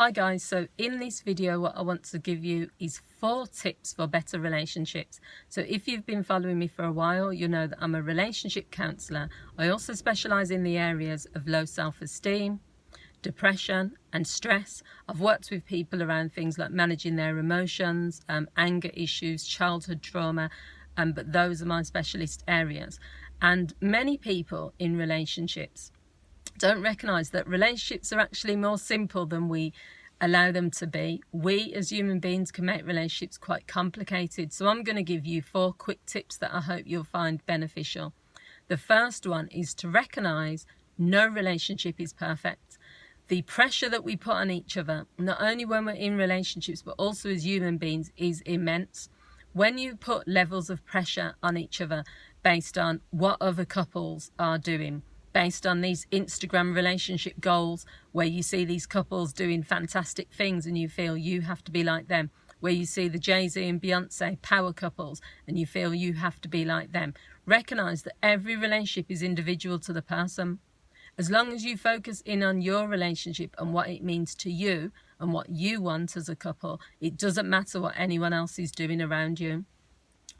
Hi guys, so in this video what I want to give you is 4 tips for better relationships. So if you've been following me for a while, you know that I'm a relationship counsellor. I also specialise in the areas of low self-esteem, depression and stress. I've worked with people around things like managing their emotions, anger issues, childhood trauma, but those are my specialist areas. And many people in relationships don't recognise that relationships are actually more simple than we allow them to be. We as human beings can make relationships quite complicated. So I'm going to give you 4 quick tips that I hope you'll find beneficial. The first one is to recognise no relationship is perfect. The pressure that we put on each other, not only when we're in relationships but also as human beings, is immense. When you put levels of pressure on each other based on what other couples are doing, based on these Instagram relationship goals where you see these couples doing fantastic things and you feel you have to be like them, where you see the Jay-Z and Beyonce power couples and you feel you have to be like them. Recognise that every relationship is individual to the person. As long as you focus in on your relationship and what it means to you and what you want as a couple, it doesn't matter what anyone else is doing around you.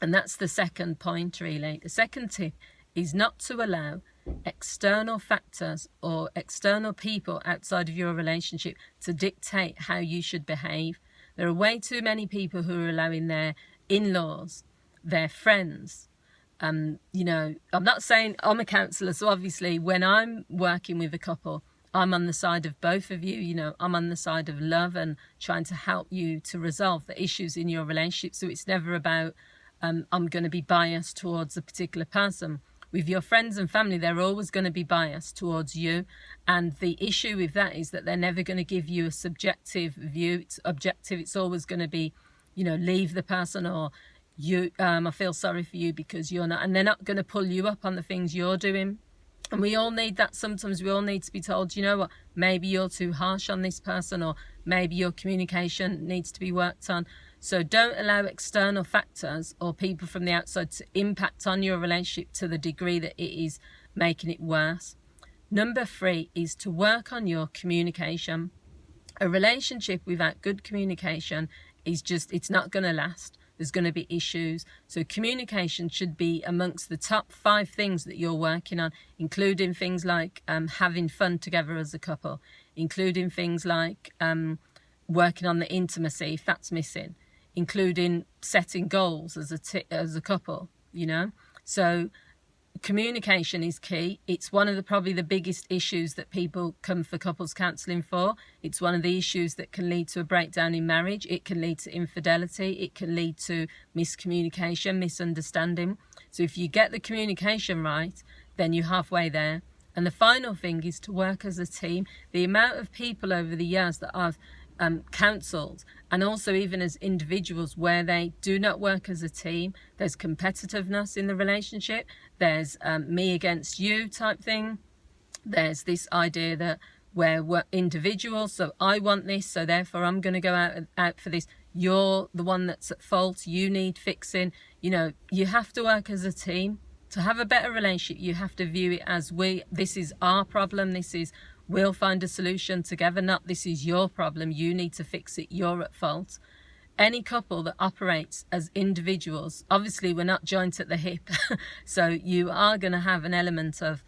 And that's the second point, really. The second tip is not to allow external factors or external people outside of your relationship to dictate how you should behave. There are way too many people who are allowing their in-laws, their friends, I'm not saying I'm a counsellor, so obviously when I'm working with a couple, I'm on the side of both of you. I'm on the side of love and trying to help you to resolve the issues in your relationship. So it's never about I'm going to be biased towards a particular person. With your friends and family, they're always going to be biased towards you. And the issue with that is that they're never going to give you a subjective view. It's objective. It's always going to be, leave the person, or I feel sorry for you because you're not. And they're not going to pull you up on the things you're doing. And we all need that. Sometimes we all need to be told, you know what, maybe you're too harsh on this person, or maybe your communication needs to be worked on. So don't allow external factors or people from the outside to impact on your relationship to the degree that it is making it worse. Number 3 is to work on your communication. A relationship without good communication it's not going to last. There's going to be issues. So communication should be amongst the top 5 things that you're working on, including things like having fun together as a couple, including things like working on the intimacy if that's missing, including setting goals as a couple, So communication is key. It's one of probably the biggest issues that people come for couples counselling for. It's one of the issues that can lead to a breakdown in marriage. It can lead to infidelity. It can lead to miscommunication, misunderstanding. So if you get the communication right, then you're halfway there. And the final thing is to work as a team. The amount of people over the years that I've counselled, and also even as individuals, where they do not work as a team, there's competitiveness in the relationship, there's me against you type thing, there's this idea that we're individuals, so I want this, so therefore I'm going to go out for this, you're the one that's at fault, you need fixing. You have to work as a team. To have a better relationship, you have to view it as this is our problem, we'll find a solution together, not this is your problem, you need to fix it, you're at fault. Any couple that operates as individuals, obviously we're not joined at the hip, so you are going to have an element of,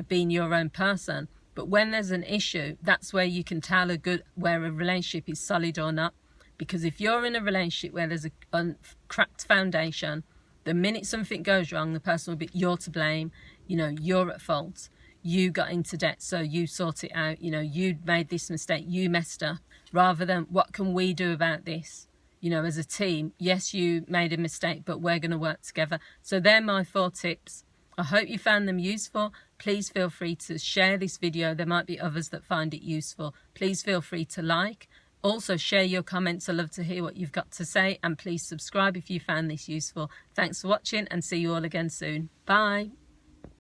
being your own person. But when there's an issue, that's where you can tell where a relationship is solid or not. Because if you're in a relationship where there's a cracked foundation, the minute something goes wrong, the person will be, you're to blame, you're at fault. You got into debt, so you sort it out. You made this mistake, you messed up, rather than what can we do about this? As a team, yes, you made a mistake, but we're going to work together. So they're my 4 tips. I hope you found them useful. Please feel free to share this video. There might be others that find it useful. Please feel free to like. Also share your comments. I love to hear what you've got to say. And please subscribe if you found this useful. Thanks for watching, and see you all again soon. Bye.